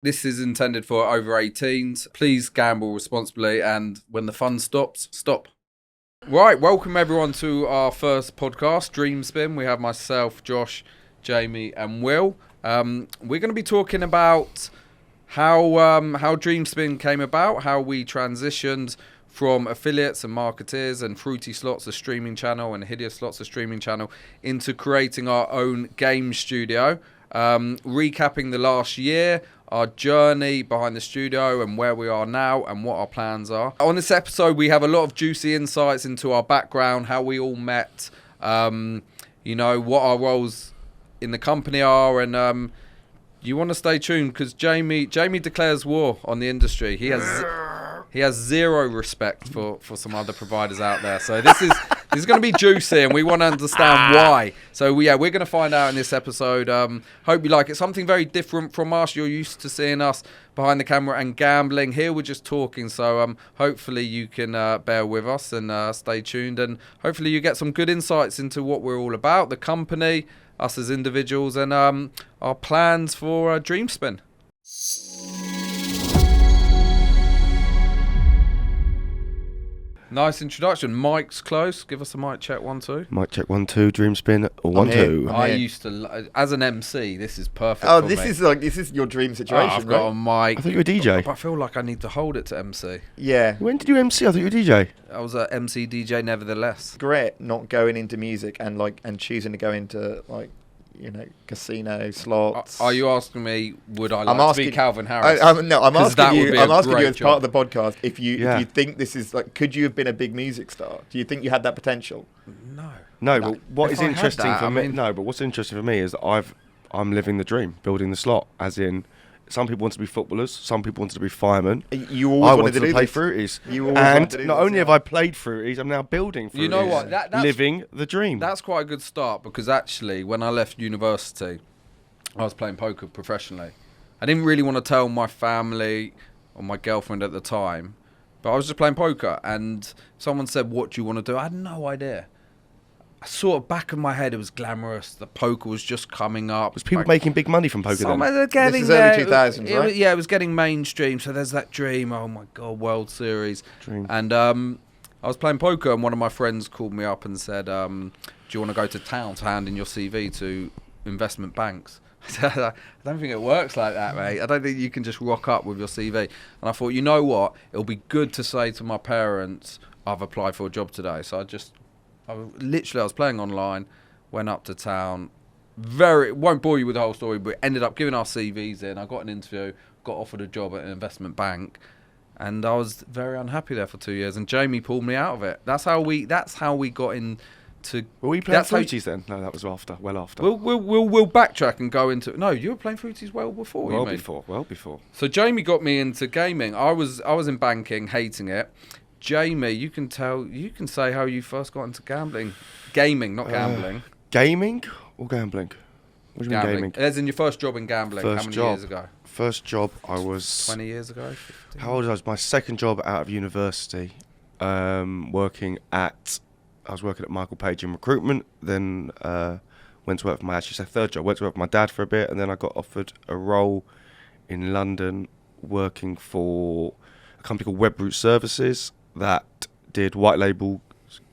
This is intended for over 18s. Please gamble responsibly, and when the fun stops, stop. Right, welcome everyone to our first podcast, Dream Spin. We have myself, Josh, Jamie, and Will. We're going to be talking about how Dream Spin came about, how we transitioned from affiliates and marketeers and Fruity Slots, a streaming channel, and Hideous Slots, a streaming channel, into creating our own game studio. Recapping the last year, our journey behind the studio and where we are now and what our plans are. On this episode, we have a lot of juicy insights into our background, how we all met, what our roles in the company are, and you want to stay tuned because Jamie declares war on the industry. He has zero respect for some other providers out there. So this is going to be juicy, and we want to understand why. So we're going to find out in this episode. Hope you like it. Something very different from us. You're used to seeing us behind the camera and gambling. Here we're just talking. So hopefully you can bear with us and stay tuned. And hopefully you get some good insights into what we're all about, the company, us as individuals, and our plans for Dream Spin. Nice introduction. Mic's close. Give us a mic check, 1, 2. Mic check 1, 2. Dream spin 1, 2. I used to, as an MC, this is perfect. Oh, for this me. is your dream situation, I've right? got a mic. I thought you were a DJ. I feel like I need to hold it to MC. Yeah. When did you MC? I thought you were a DJ. I was a MC DJ nevertheless. Great not going into music and choosing to go into casino slots. Are you asking me, would I I'm like to asking, be Calvin Harris? I'm 'Cause that asking would be you. a I'm asking you great as job. part of the podcast if you Yeah. think this is could you have been a big music star? Do you think you had that potential? No. No, but what If is I had interesting that, for I me? mean- No, but what's interesting for me is that I'm living the dream, building the slot. As in, some people want to be footballers, some people want to be firemen. You always I wanted wanted to to do play this. fruities. You always wanted to do And not this, only yeah. have I played fruities, I'm now building fruities. You know what? That's living the dream. That's quite a good start, because actually, when I left university, I was playing poker professionally. I didn't really want to tell my family or my girlfriend at the time, but I was just playing poker, and someone said, "What do you want to do?" I had no idea. I saw it back of my head, it was glamorous. The poker was just coming up. Was people making big money from poker Some then? of it getting This is there. early 2000s, right? Yeah, it was getting mainstream. So there's that dream. Oh my God, World Series. Dream. And I was playing poker, and one of my friends called me up and said, "Do you want to go to town to hand in your CV to investment banks?" I don't think it works like that, mate. I don't think you can just rock up with your CV. And I thought, you know what? It'll be good to say to my parents, I've applied for a job today. So I was playing online, went up to town. Won't bore you with the whole story, but ended up giving our CVs in. I got an interview, got offered a job at an investment bank, and I was very unhappy there for 2 years. And Jamie pulled me out of it. That's how we got in. Were we playing fruities then? No, that was well after. We'll backtrack and go into. No, you were playing fruities well before. Well before. So Jamie got me into gaming. I was in banking, hating it. Jamie, you can say how you first got into gaming, not gambling. Gaming or gambling? What do you mean gaming? As in your first job in gambling. How many years ago? First job, I was 20 years ago. 15? How old was I? My second job out of university, working at Michael Page in recruitment. Then went to work for third job. Went to work for my dad for a bit, and then I got offered a role in London working for a company called Web Root Services that did white label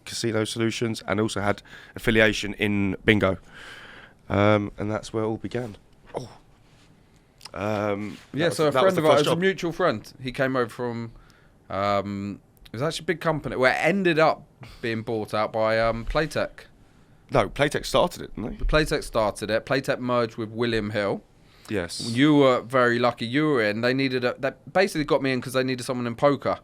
casino solutions and also had affiliation in bingo. And that's where it all began. So a friend of ours, a mutual friend, he came over from. It was actually a big company where it ended up being bought out by Playtech. No, Playtech started it, didn't they? Playtech started it. Playtech merged with William Hill. Yes. You were very lucky. You were in. They basically got me in because they needed someone in poker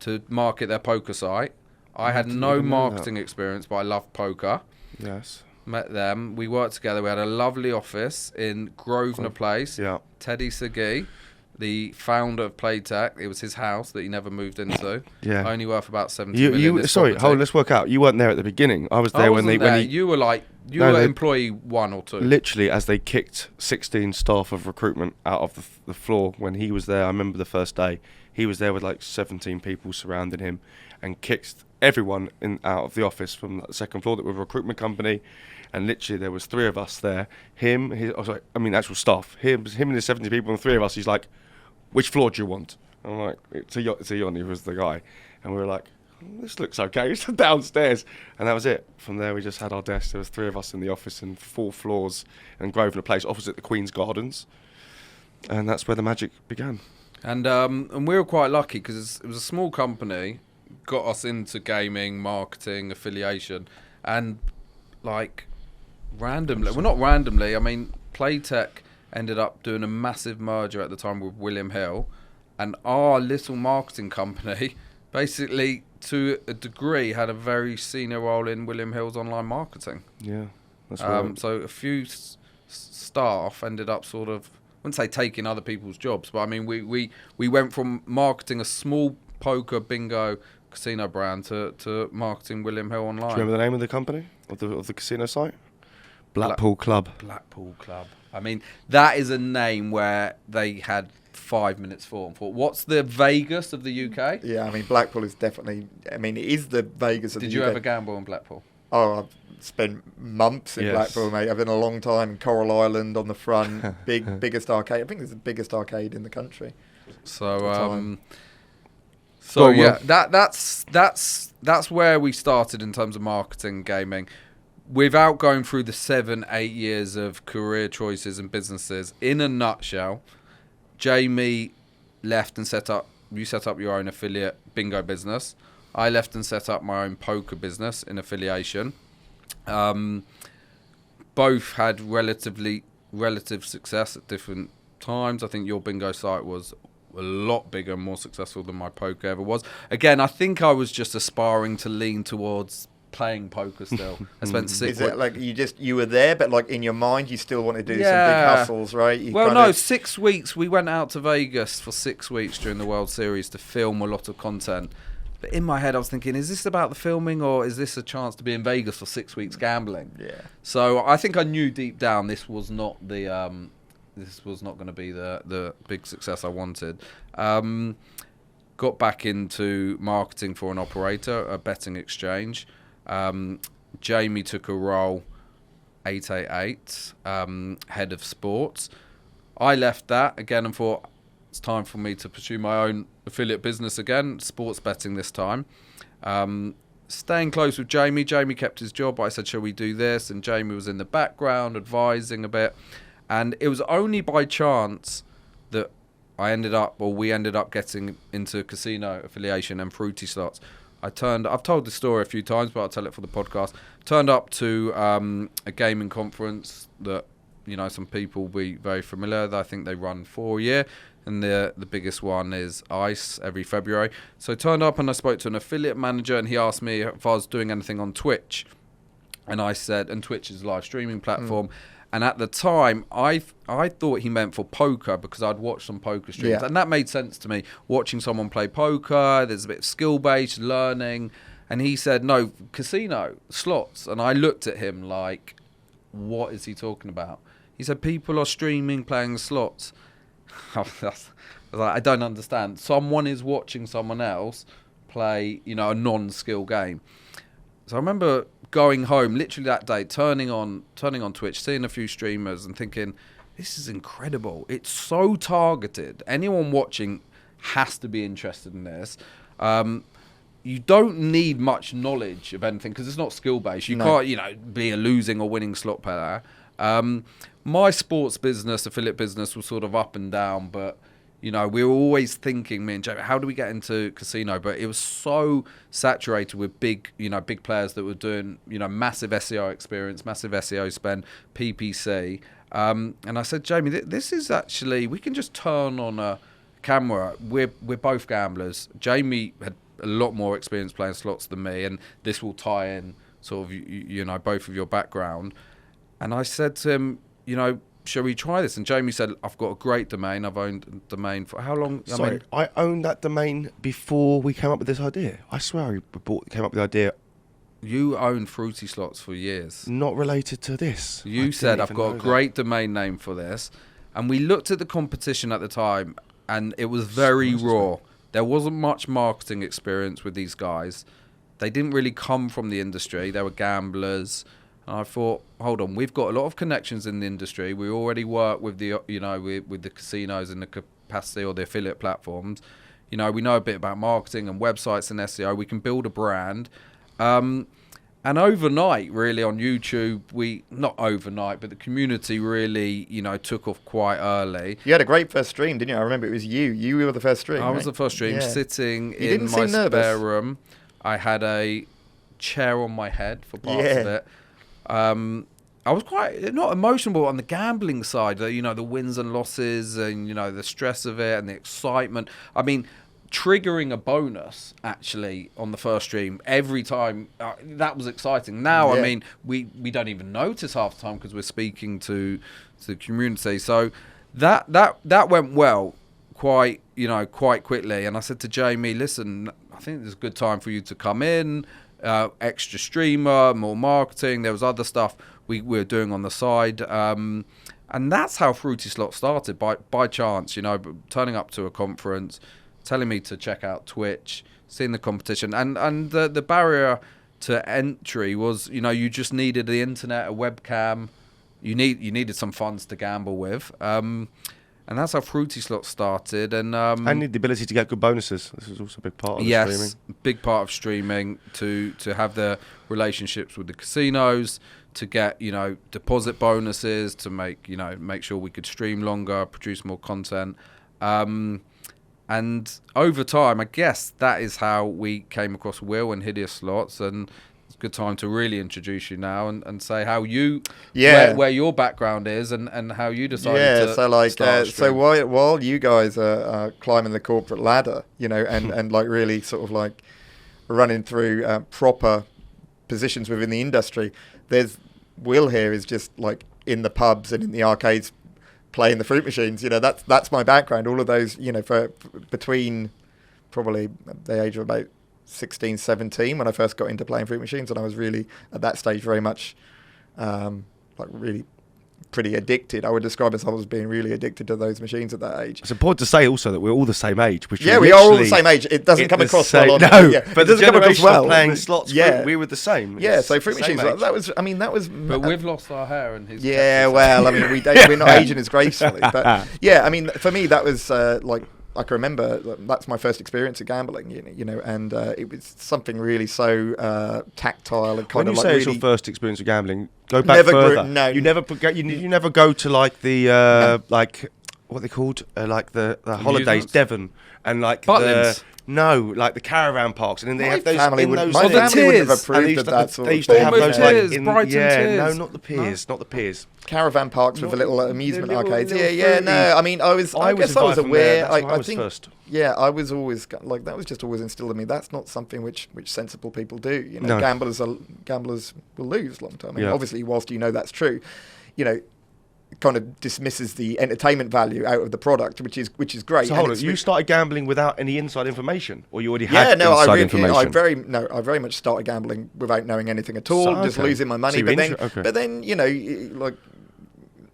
to market their poker site. I had no marketing experience, but I loved poker. Yes. Met them. We worked together. We had a lovely office in Grosvenor Place. Yeah. Teddy Segui, the founder of Playtech, it was his house that he never moved into. Yeah. Only worth about 70 million. Sorry, let's work out. You weren't there at the beginning. I was there when you were employee 1 or 2. Literally, as they kicked 16 staff of recruitment out of the floor when he was there. I remember the first day. He was there with like 17 people surrounding him and kicked everyone out of the office from the second floor that were a recruitment company. And literally there was 3 of us there. I was like, actual staff. Him and the 70 people, and 3 of us. He's like, which floor do you want? I'm like, Yoni was the guy. And we were like, this looks okay. It's downstairs. And that was it. From there, we just had our desk. There was 3 of us in the office and 4 floors in Grosvenor Place, opposite the Queen's Gardens. And that's where the magic began. And we were quite lucky because it was a small company, got us into gaming, marketing, affiliation, and like randomly, well, not randomly, I mean, Playtech ended up doing a massive merger at the time with William Hill, and our little marketing company basically, to a degree, had a very senior role in William Hill's online marketing. Yeah, that's right. So a few staff ended up sort of, I wouldn't say taking other people's jobs, but I mean, we went from marketing a small poker bingo casino brand to marketing William Hill online. Do you remember the name of the company, of the casino site? Blackpool Club. Blackpool Club. I mean, that is a name where they had 5 minutes for what's the Vegas of the UK? Yeah, I mean, Blackpool is definitely, it is the Vegas of the UK. Did you ever gamble in Blackpool? Oh, I've spent months in Blackpool, mate. I've been a long time in Coral Island on the front, biggest arcade. I think it's the biggest arcade in the country. So, well, that's where we started in terms of marketing gaming. Without going through the 7-8 years of career choices and businesses, in a nutshell, Jamie left and you set up your own affiliate bingo business. I left and set up my own poker business in affiliation. Both had relative success at different times. I think your bingo site was a lot bigger and more successful than my poker ever was. Again, I think I was just aspiring to lean towards playing poker still. I spent 6 Is it like you were there, but like in your mind you still want to do some big hustles, right? 6 weeks. We went out to Vegas for 6 weeks during the World Series to film a lot of content. But in my head, I was thinking, is this about the filming or is this a chance to be in Vegas for 6 weeks gambling? Yeah. So I think I knew deep down this was not going to be the big success I wanted. Got back into marketing for an operator, a betting exchange. Jamie took a role 888, head of sports. I left that again and thought it's time for me to pursue my own affiliate business again, sports betting this time. Staying close with Jamie. Jamie kept his job. I said, shall we do this? And Jamie was in the background advising a bit. And it was only by chance that we ended up getting into casino affiliation and fruity slots. I've told this story a few times, but I'll tell it for the podcast. Turned up to a gaming conference that, some people will be very familiar with. I think they run 4 a year, and the biggest one is ICE every February. So I turned up and I spoke to an affiliate manager, and he asked me if I was doing anything on Twitch. And I said, and Twitch is a live streaming platform. And at the time, I thought he meant for poker because I'd watched some poker streams. Yeah. And that made sense to me. Watching someone play poker, there's a bit of skill-based learning. And he said, no, casino, slots. And I looked at him like, what is he talking about? He said, people are streaming, playing slots. I was like, I don't understand. Someone is watching someone else play, a non-skill game. So I remember going home literally that day, turning on Twitch, seeing a few streamers and thinking, this is incredible. It's so targeted. Anyone watching has to be interested in this. You don't need much knowledge of anything because it's not skill-based. You can't, be a losing or winning slot player. My sports business, affiliate business, was sort of up and down, but we were always thinking, me and Jamie, how do we get into casino? But it was so saturated with big players that were doing, massive SEO experience, massive SEO spend, PPC. And I said, Jamie, this is actually, we can just turn on a camera. We're both gamblers. Jamie had a lot more experience playing slots than me, and this will tie in sort of, both of your background. And I said to him, shall we try this? And Jamie said, I've got a great domain. I've owned a domain for how long? I owned that domain before we came up with this idea. I swear I came up with the idea. You owned Fruity Slots for years. Not related to this. You said, I've got a great domain name for this. And we looked at the competition at the time, and it was very raw. There wasn't much marketing experience with these guys. They didn't really come from the industry. They were gamblers. And I thought, hold on, we've got a lot of connections in the industry. We already work with the, with the casinos in the capacity or the affiliate platforms. We know a bit about marketing and websites and SEO. We can build a brand. And overnight, really, on YouTube, not overnight, but the community really, took off quite early. You had a great first stream, didn't you? I remember it was you. You were the first stream. I was the first stream, Yeah. sitting You in didn't my seem nervous. spare room. I had a chair on my head for parts of Yeah. it. I was quite, not emotional, but on the gambling side, the wins and losses and, the stress of it and the excitement. I mean, triggering a bonus actually on the first stream every time, that was exciting. Now, Yeah. I mean, we don't even notice half the time because we're speaking to the community. So that went well quite quickly. And I said to Jamie, listen, I think there's a good time for you to come in, extra streamer, more marketing. There was other stuff we were doing on the side. And that's how Fruity Slot started, by chance, turning up to a conference, telling me to check out Twitch, seeing the competition, and the barrier to entry was, you just needed the internet, a webcam, you needed some funds to gamble with, and that's how Fruity Slot started. And the ability to get good bonuses. This is also a big part of streaming. Yes, big part of streaming, to have the relationships with the casinos, to get deposit bonuses, to make sure we could stream longer, produce more content. And over time, I guess that is how we came across Will and Hideous Slots. And it's a good time to really introduce you now and say how you, where your background is and how you decided to start so while you guys are climbing the corporate ladder, and like really sort of like running through proper positions within the industry, there's Will here is just like in the pubs and in the arcades, playing the fruit machines. That's my background. All of those, for between probably the age of about 16, 17 when I first got into playing fruit machines, and I was really at that stage very much really pretty addicted. I would describe myself as being really addicted to those machines at that age. It's important to say also that we're all the same age. Which we are all the same age. It doesn't come across well. But the generation of playing slots, we were the same. Yeah, so fruit machines. That was. But we've lost our hair and his. Yeah, well, I mean, we're not aging as gracefully. But yeah, I mean, for me, that was I can remember that's my first experience of gambling, and it was something really so tactile and kind when of you like say it's your first experience of gambling, go back further. You never go to like the like what they called like the holidays, Devon, and like Butlins. Like the caravan parks, and then they have those. My family wouldn't have approved of that sort they of used to have thing. those Tiers, like Brighton Tiers. no, not the piers, not the piers. Caravan parks with the little amusement little arcades. fruities. No. I mean, I guess I was aware. I think. First. Yeah, I was always like that was just always instilled in me. That's not something which sensible people do. No. Gamblers will lose long term. I mean, obviously, whilst that's true, kind of dismisses the entertainment value out of the product, which is great. So hold on, you started gambling without any inside information, or you already had inside information? I very much started gambling without knowing anything at all, just losing my money. But then like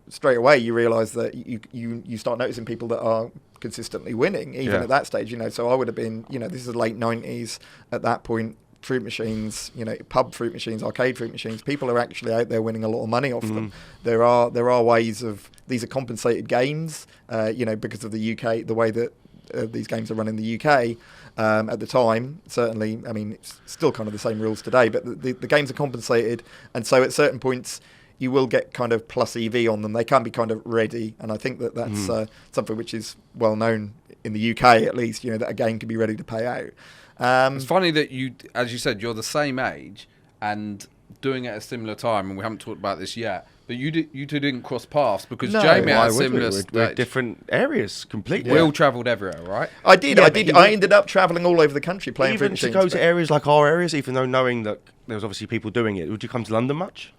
straight away you realise that you start noticing people that are consistently winning, even at that stage. So I would have been, this is late 90s at that point. Fruit machines, pub fruit machines, arcade fruit machines. People are actually out there winning a lot of money off them. There are ways of, these are compensated games, because of the UK, the way that these games are run in the UK at the time. Certainly, I mean, it's still kind of the same rules today, but the games are compensated, and so at certain points you will get kind of plus EV on them. They can be kind of ready, and I think that's something which is well known in the UK at least. That a game can be ready to pay out. It's funny that you, as you said, you're the same age and doing it at a similar time, and we haven't talked about this yet. But you two didn't cross paths because Jamie had a similar we're different areas completely. Will travelled everywhere, right? I did. I ended up travelling all over the country playing even fruit to machines. go to areas like our areas, even though knowing that there was obviously people doing it. Would you come to London much?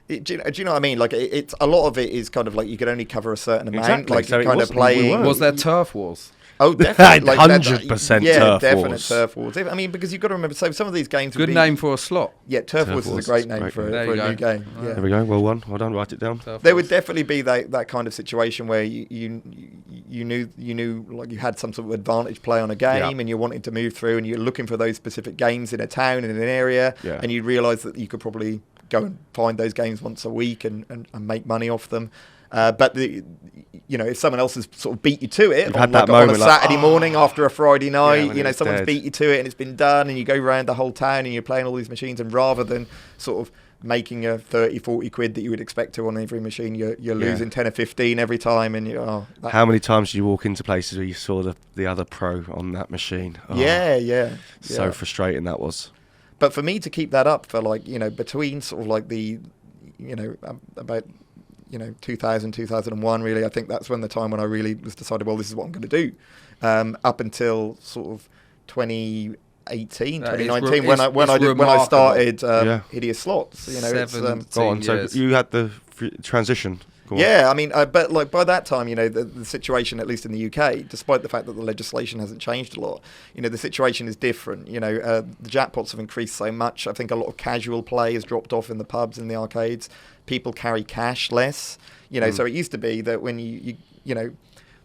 Do you know what I mean? Like it's a lot of it is kind of like you could only cover a certain amount. Exactly. Like So you kind of playing. Was there turf wars? Oh, definitely. 100% turf definite wars. Turf wars. I mean, because you've got to remember, so some of these games Good name for a slot. Yeah, Turf Wars is a great name for a new game. Yeah. There we go. Well done. Write it down. There would definitely be that kind of situation where you knew like you had some sort of advantage play on a game and you wanted to move through and you're looking for those specific games in a town, in an area, and you realise that you could probably go and find those games once a week and make money off them. But if someone else has sort of beat you to it on a Saturday morning after a Friday night, someone's beat you to it and it's been done, and you go around the whole town and you're playing all these machines, and rather than sort of making a 30-40 quid that you would expect to on every machine, you're losing 10 or 15 every time. And how many times do you walk into places where you saw the other pro on that machine? So frustrating that was. But for me to keep that up for between sort of like about 2000, 2001, really, I think that's when the time when I really was decided, well, this is what I'm going to do. Up until sort of 2018, 2019, when I started Hideous Slots. 17 go on. Years. So you had the transition. I mean, but by that time, the situation, at least in the UK, despite the fact that the legislation hasn't changed a lot, the situation is different. The jackpots have increased so much. I think a lot of casual play has dropped off in the pubs and the arcades. People carry cash less. So it used to be that when you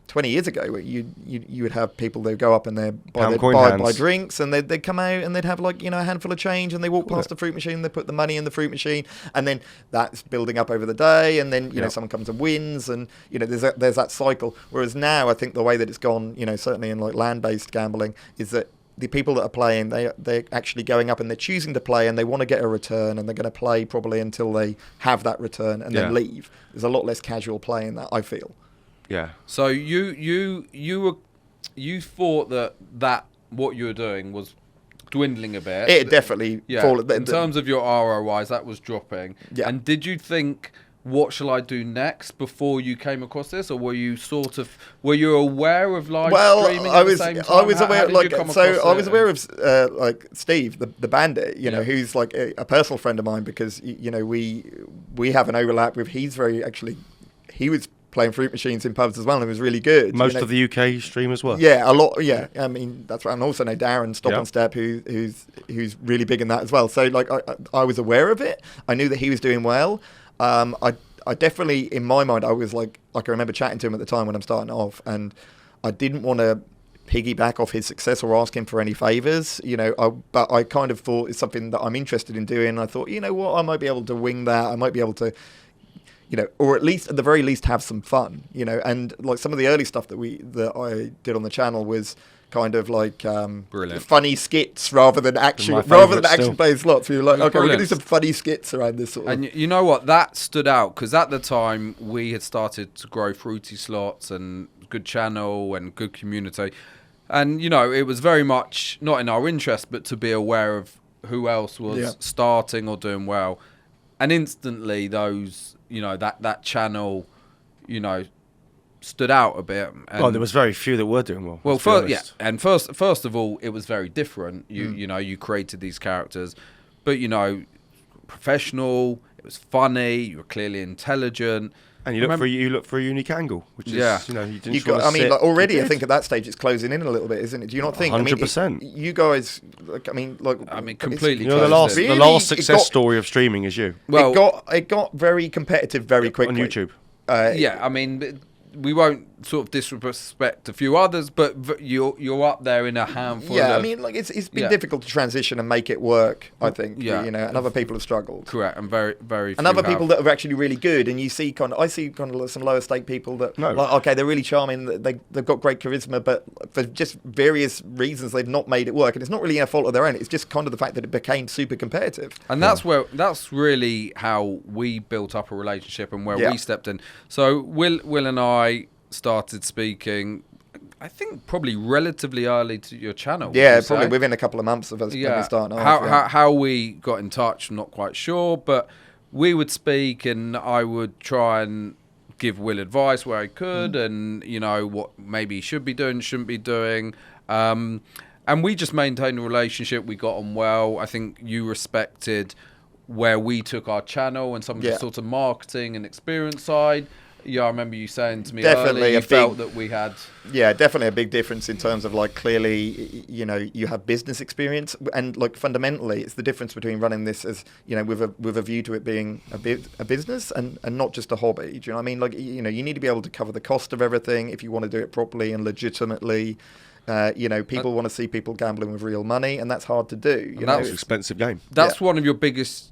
20 years ago, you would have people that would go up and they'd buy drinks, and they'd come out and they'd have a handful of change, and they walk past the fruit machine, they put the money in the fruit machine, and then that's building up over the day, and then someone comes and wins, and there's that cycle. Whereas now, I think the way that it's gone, certainly in land-based gambling, is that the people that are playing, they're actually going up and they're choosing to play, and they want to get a return, and they're going to play probably until they have that return and then leave. There's a lot less casual play in that, I feel. Yeah. So you thought that what you were doing was dwindling a bit. It definitely fallen. In terms of your ROIs, that was dropping. Yeah. And did you think, what shall I do next, before you came across this, or were you aware of live streaming at the same time? I was aware. I was aware of Steve, the bandit. Who's like a personal friend of mine, because we have an overlap with. He was playing fruit machines in pubs as well, and it was really good. Most of the UK streamers were. Yeah, a lot. Yeah, I mean that's right. And also know Darren Stop and Step, who's really big in that as well. So I was aware of it. I knew that he was doing well. I definitely, in my mind, I was I can remember chatting to him at the time when I'm starting off, and I didn't want to piggyback off his success or ask him for any favours, but I kind of thought it's something that I'm interested in doing. I thought, what, I might be able to wing that. I might be able to, or at the very least have some fun, and some of the early stuff that I did on the channel was kind of funny skits rather than action playing slots. We were like, okay, we're going to do some funny skits around this sort of. And you know what, that stood out, because at the time we had started to grow Fruity Slots and good channel and good community, and it was very much not in our interest, but to be aware of who else was starting or doing well, and instantly those that channel stood out a bit. And there was very few that were doing well. Well, first of all, it was very different. You created these characters, but professional. It was funny. You were clearly intelligent. And you look for a unique angle, which is you didn't. Already I think at that stage it's closing in a little bit, isn't it? Do you not think? 100%. You guys, completely. The last success story of streaming is you. Well, it got very competitive very quickly on YouTube. We won't sort of disrespect a few others, but you're up there in a handful. Yeah, it's been difficult to transition and make it work. I think. And other people have struggled. Correct, and very very. And other people that are actually really good, and I see kind of some lower stake people that they're really charming. They've got great charisma, but for just various reasons they've not made it work, and it's not really a fault of their own. It's just kind of the fact that it became super competitive. And that's really how we built up a relationship and where we stepped in. So Will and I started speaking, I think probably relatively early to your channel. Yeah, probably within a couple of months of us starting off. How we got in touch, I'm not quite sure, but we would speak, and I would try and give Will advice where I could, and what maybe he should be doing, shouldn't be doing. And we just maintained a relationship. We got on well. I think you respected where we took our channel and some of the sort of marketing and experience side. Yeah, I remember you saying to me earlier, you felt that we had... Yeah, definitely a big difference in terms of clearly, you have business experience, and fundamentally it's the difference between running this as, with a view to it being a business and not just a hobby. Do you know what I mean? You need to be able to cover the cost of everything if you want to do it properly and legitimately. People want to see people gambling with real money, and that's hard to do. That's an expensive game. That's one of your biggest...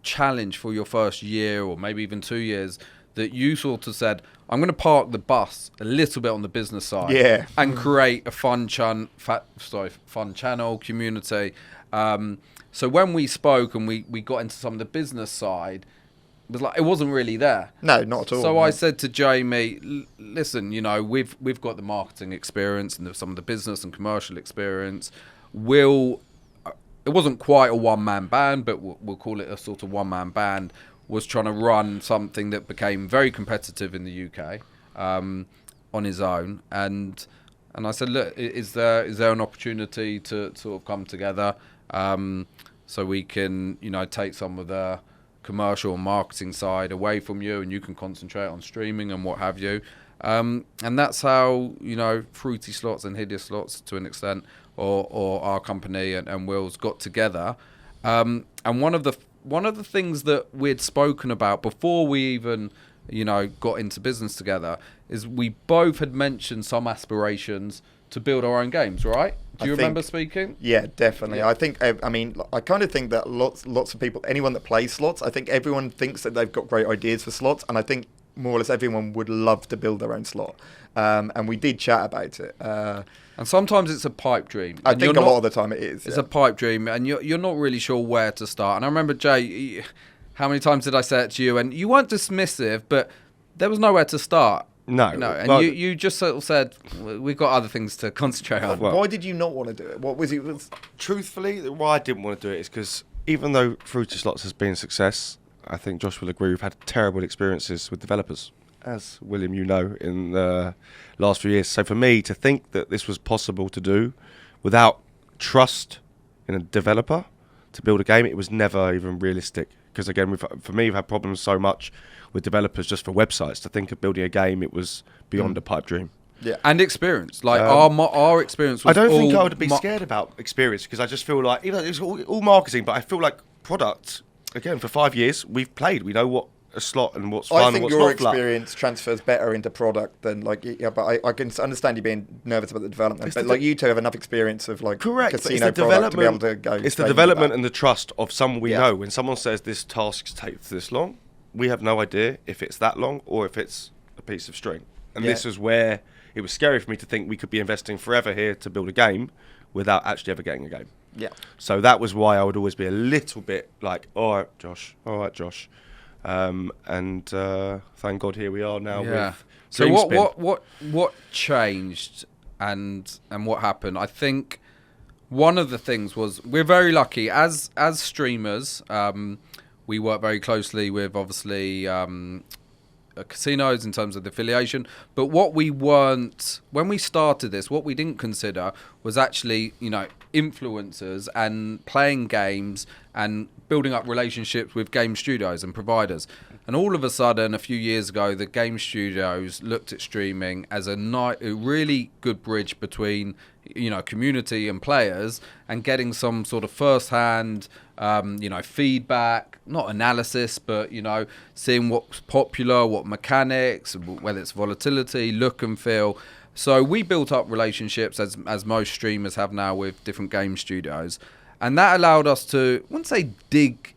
challenge for your first year or maybe even 2 years that you sort of said, I'm going to park the bus a little bit on the business side and create a fun channel, community. So when we spoke and we got into some of the business side, it wasn't really there. No, not at all. So I said to Jamie, listen, we've got the marketing experience and some of the business and commercial experience. It wasn't quite a one-man band, but we'll call it a sort of one-man band, was trying to run something that became very competitive in the UK on his own. And I said, look, is there an opportunity to sort of come together so we can, take some of the commercial and marketing side away from you and you can concentrate on streaming and what have you. And that's how, Fruity Slots and Hideous Slots to an extent, or our company and Will's got together. And one of the things that we'd spoken about before we even, got into business together is we both had mentioned some aspirations to build our own games, right? Do you remember speaking? Yeah, definitely. Yeah. I kind of think that lots of people, anyone that plays slots, I think everyone thinks that they've got great ideas for slots, and I think more or less everyone would love to build their own slot. And we did chat about it. And sometimes it's a pipe dream. I think a lot of the time it is. It's a pipe dream, and you're not really sure where to start. And I remember, Jay, how many times did I say it to you? And you weren't dismissive, but there was nowhere to start. No. And you just sort of said, we've got other things to concentrate on. Well, why did you not want to do it? What was it? Truthfully, why I didn't want to do it is because even though Fruity Slots has been a success, I think Josh will agree, we've had terrible experiences with developers, as William, in the last few years. So for me to think that this was possible to do without trust in a developer to build a game, it was never even realistic. Because again, for me, we've had problems so much with developers just for websites. To think of building a game, it was beyond a pipe dream. Yeah, and experience. Like our experience was I don't think I would be scared about experience, because I just feel like, it's all marketing, but I feel like product, again, for 5 years, we've played. We know what a slot and what's fun and what's not. I think your experience transfers better into product than but I can understand you being nervous about the development. But you two have enough experience of casino product to be able to go. It's the development and the trust of someone we know. When someone says this task takes this long, we have no idea if it's that long or if it's a piece of string. And this is where it was scary for me to think we could be investing forever here to build a game without actually ever getting a game. Yeah. So that was why I would always be a little bit like, all right, Josh. And thank God here we are now. Yeah. With So what changed and what happened? I think one of the things was we're very lucky as streamers. We work very closely with obviously casinos in terms of the affiliation. But what we weren't, when we started this, what we didn't consider was actually, influencers and playing games and building up relationships with game studios and providers. And all of a sudden, a few years ago, the game studios looked at streaming as a really good bridge between, community and players, and getting some sort of first-hand, feedback, not analysis, but, seeing what's popular, what mechanics, whether it's volatility, look and feel. So we built up relationships, as most streamers have now, with different game studios. And that allowed us to, I wouldn't say dig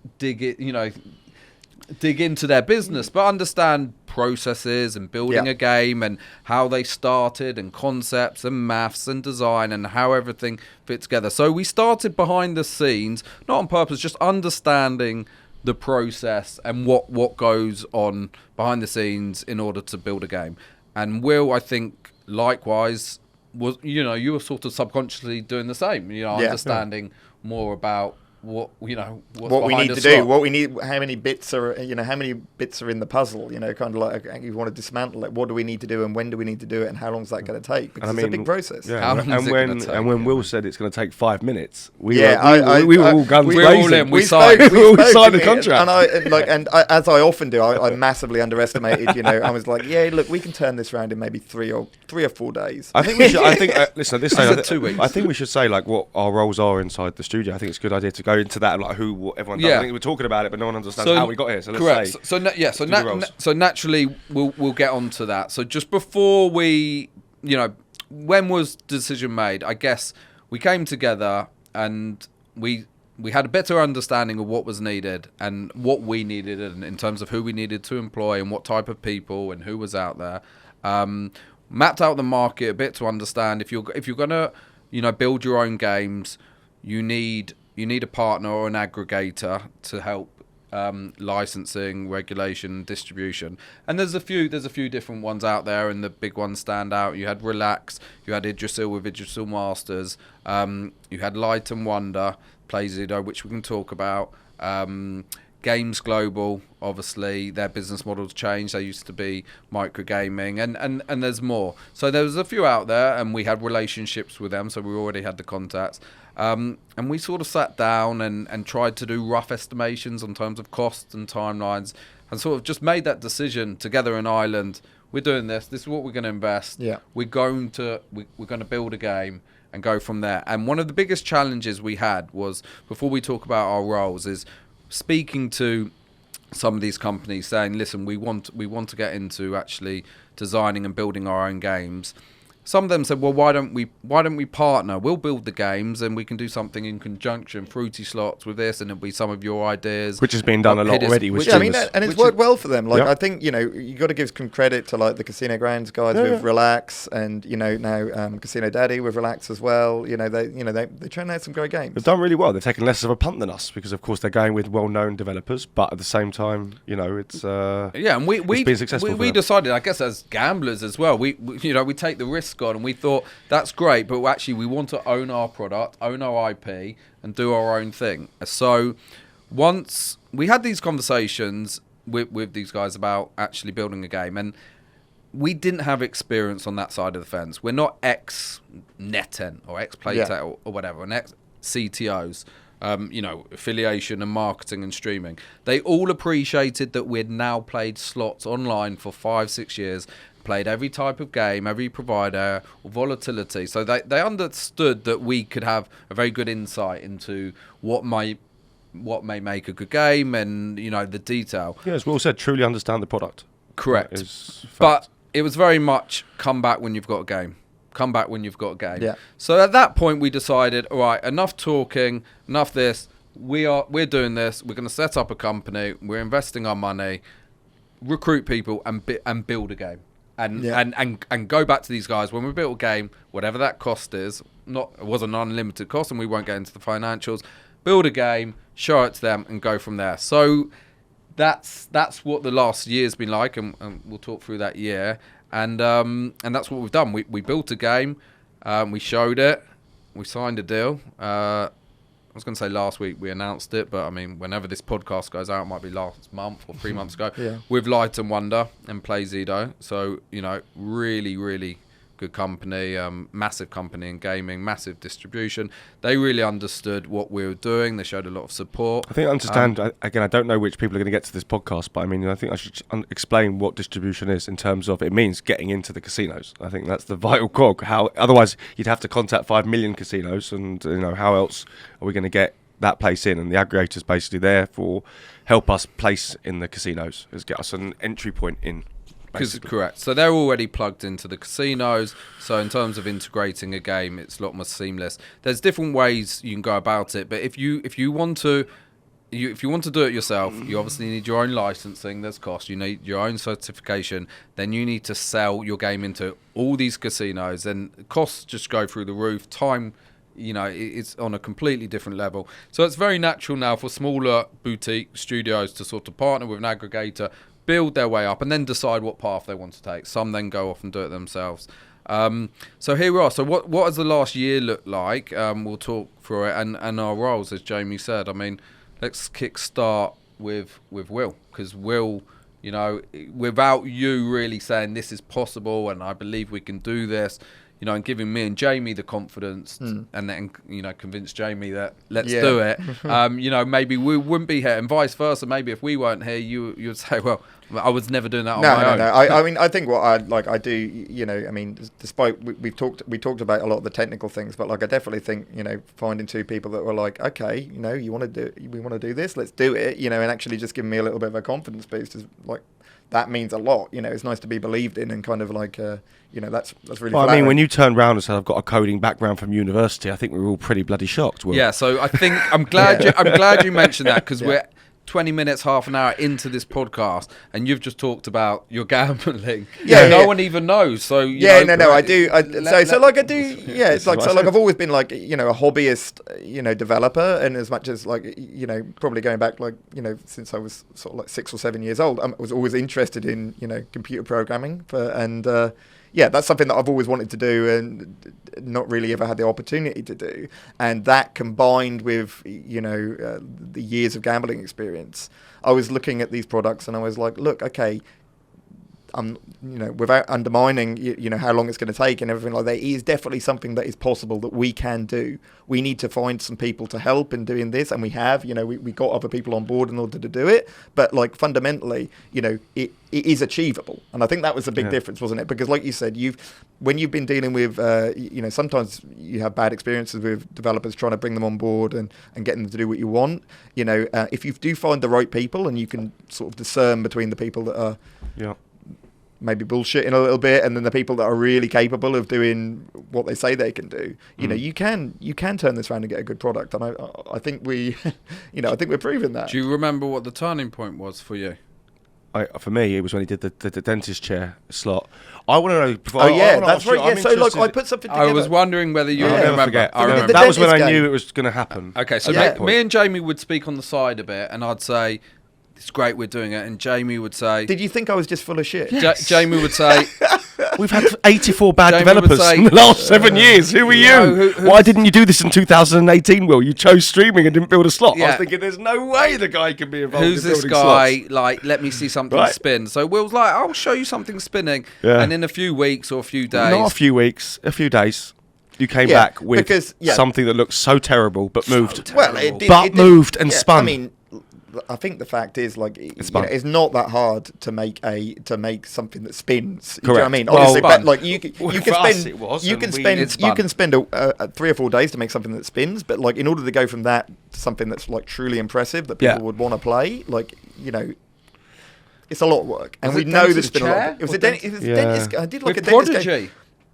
into their business, but understand processes and building a game and how they started and concepts and maths and design and how everything fit together. So we started behind the scenes, not on purpose, just understanding the process and what goes on behind the scenes in order to build a game. And Will, I think, likewise, was, you were sort of subconsciously doing the same, understanding more about what we need to do, what we need, how many bits are in the puzzle, kind of like you want to dismantle it. What do we need to do, and when do we need to do it, and how long is that going to take? Because it's a big process. Yeah. And when Will said it's going to take 5 minutes, we were all guns blazing. We signed the contract. And as I often do, I massively underestimated. I was like, look, we can turn this around in maybe 3 or 4 days. I think we should. Listen, this is 2 weeks. I think we should say what our roles are inside the studio. I think it's a good idea to go into that, what everyone does. I think we're talking about it, but no one understands how we got here. So let's say. So naturally, we'll get on to that. So just before we, when was the decision made? I guess we came together and we we had a better understanding of what was needed and what we needed in terms of who we needed to employ and what type of people and who was out there. Mapped out the market a bit to understand if you're gonna build your own games, you need a partner or an aggregator to help licensing, regulation, distribution. And there's a few different ones out there, and the big ones stand out. You had Relax, you had Hideous with Digital Masters, you had Light and Wonder, PlayZido, which we can talk about. Games Global, obviously, their business models changed. They used to be microgaming, and there's more. So there was a few out there, and we had relationships with them, so we already had the contacts. And we sort of sat down and tried to do rough estimations in terms of costs and timelines, and sort of just made that decision together in Ireland. We're doing this. This is what we're going to invest. Yeah. We're going to build a game and go from there. And one of the biggest challenges we had was, before we talk about our roles, is speaking to some of these companies saying, listen, we want to get into actually designing and building our own games. Some of them said, well, why don't we partner? We'll build the games and we can do something in conjunction, Fruity Slots with this, and it'll be some of your ideas. Which has been done a lot already. And it's worked well for them. Like, I think, you got to give some credit to like the Casino Grounds guys with Relax, and now Casino Daddy with Relax as well. They churn out some great games. They've done really well. They've taken less of a punt than us because, of course, they're going with well-known developers, but at the same time, it's and we been successful. We decided, I guess, as gamblers as well, we take the risk on, and we thought that's great, but actually we want to own our product, own our IP, and do our own thing. So once we had these conversations with these guys about actually building a game, and we didn't have experience on that side of the fence. We're not ex-NetEnt or ex-Playtech or whatever, and ex-CTOs. Affiliation and marketing and streaming. They all appreciated that we'd now played slots online for 5-6 years, played every type of game, every provider, or volatility. So they understood that we could have a very good insight into what may make a good game, and the detail. Yeah, as Will said, truly understand the product. Correct. But it was very much come back when you've got a game. Come back when you've got a game. Yeah. So at that point we decided, all right, enough talking, enough this. We're doing this. We're going to set up a company. We're investing our money, recruit people, and build a game. And go back to these guys when we built a game, whatever that cost is. It was an unlimited cost, and we won't get into the financials. Build a game, show it to them, and go from there. So that's what the last year's been like, and we'll talk through that year. And that's what we've done. We built a game, we showed it, we signed a deal. I was going to say last week we announced it, but I mean, whenever this podcast goes out, it might be last month or 3 months ago. With Light and Wonder and PlayZido. So, really, really good company, massive company in gaming, massive distribution. They really understood what we were doing. They showed a lot of support. I think I understand. Again, I don't know which people are going to get to this podcast, but I mean, I think I should explain what distribution is in terms of it means getting into the casinos. I think that's the vital cog. How otherwise you'd have to contact 5 million casinos, and how else are we going to get that place in? And the aggregator's basically there for help us place in the casinos, is get us an entry point in. Correct. So they're already plugged into the casinos. So in terms of integrating a game, it's a lot more seamless. There's different ways you can go about it, but if you want to do it yourself, you obviously need your own licensing. There's cost. You need your own certification. Then you need to sell your game into all these casinos, and costs just go through the roof. Time, it's on a completely different level. So it's very natural now for smaller boutique studios to sort of partner with an aggregator, build their way up, and then decide what path they want to take. Some then go off and do it themselves. So here we are. So what has the last year looked like? We'll talk through it, and our roles, as Jamie said. I mean, let's kickstart with Will, because Will, without you really saying this is possible and I believe we can do this, and giving me and Jamie the confidence, and then convince Jamie that let's do it. Maybe we wouldn't be here, and vice versa. Maybe if we weren't here, you'd say, well, I was never doing that on my own. No. I mean, I think what I do. I mean, despite we talked about a lot of the technical things, but I definitely think finding 2 people that were like, okay, we want to do this, let's do it. And actually just giving me a little bit of a confidence boost is that means a lot. You know, it's nice to be believed in and kind of like, you know, that's really. Well, I mean, when you turned around and said I've got a coding background from university, I think we were all pretty bloody shocked. Yeah, so I think I'm glad you mentioned that, because we're 20 minutes, half an hour into this podcast, and you've just talked about your gambling. No one even knows. So I do. It's like I've always been like, you know, a hobbyist, you know, developer, and as much as like, you know, probably going back like, you know, since I was sort of like 6 or 7 years old, I was always interested in, you know, computer programming that's something that I've always wanted to do and not really ever had the opportunity to do. And that combined with, you know, the years of gambling experience, I was looking at these products and I was like, look, okay, you know, without undermining, you know, how long it's going to take and everything like that, it is definitely something that is possible that we can do. We need to find some people to help in doing this, and we have, you know, we got other people on board in order to do it. But like fundamentally, you know, it is achievable, and I think that was the big difference, wasn't it? Because like you said, when you've been dealing with, you know, sometimes you have bad experiences with developers trying to bring them on board and getting them to do what you want. You know, if you do find the right people and you can sort of discern between the people that are maybe bullshitting a little bit, and then the people that are really capable of doing what they say they can do, you know, you can turn this around and get a good product. And I think we, you know, I think we're proving that. Do you remember what the turning point was for you? For me, it was when he did the dentist chair slot. I want to know. That's right. Yeah, so look, I put something together. I was wondering whether you remember. Never forget. I remember. That was when I knew it was going to happen. Okay, so me and Jamie would speak on the side a bit, and I'd say, it's great we're doing it, and Jamie would say, did you think I was just full of shit? Yes. Jamie would say, we've had 84 bad developers in the last 7 years. Who are you? Why didn't you do this in 2018, Will? You chose streaming and didn't build a slot. I was thinking, there's no way the guy can be involved in building slots. Who's this guy? Like, let me see something spin. So Will's like, I'll show you something spinning. Yeah. And in a few weeks or a few days. Not a few weeks, a few days. You came back with something that looked so terrible, but moved. Well, it moved and spun. I mean, I think the fact is, like, it's not that hard to make something that spins. Correct. You know what I mean? Well, obviously, but like you can spend 3 or 4 days to make something that spins. But like, in order to go from that to something that's like truly impressive that people would want to play, like, you know, it's a lot of work. And we know there's been a lot. It was a dentist. I did like a dentist game.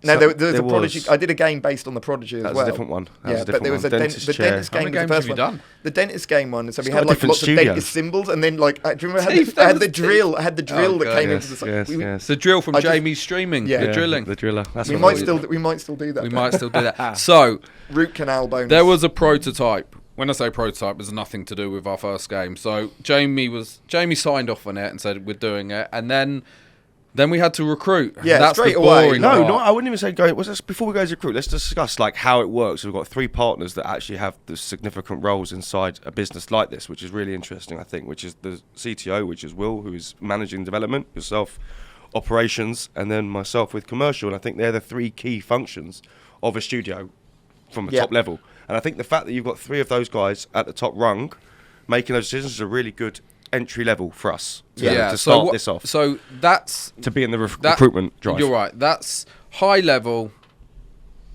No, there was a Prodigy. I did a game based on the Prodigy as well. That was a different one. But there was the dentist game. How many games have you done? The dentist game one. So we had like lots of dentist symbols, and then like, do you remember I had the drill? I had the drill that came into the. Yes. The drill from Jamie's streaming. The drilling. The driller. We might still do that. We might still do that. So root canal bonus. There was a prototype. When I say prototype, there's nothing to do with our first game. So Jamie signed off on it and said we're doing it, and then we had to recruit. Yeah, that's straight the away. boring No, part. I wouldn't even say go. Before we go to recruit, let's discuss like how it works. We've got 3 partners that actually have the significant roles inside a business like this, which is really interesting, I think, which is the CTO, which is Will, who is managing development, yourself, operations, and then myself with commercial. And I think they're the 3 key functions of a studio from the top level. And I think the fact that you've got 3 of those guys at the top rung making those decisions is a really good entry level for us to start this off. So that's to be in the recruitment drive. You're right. That's high level.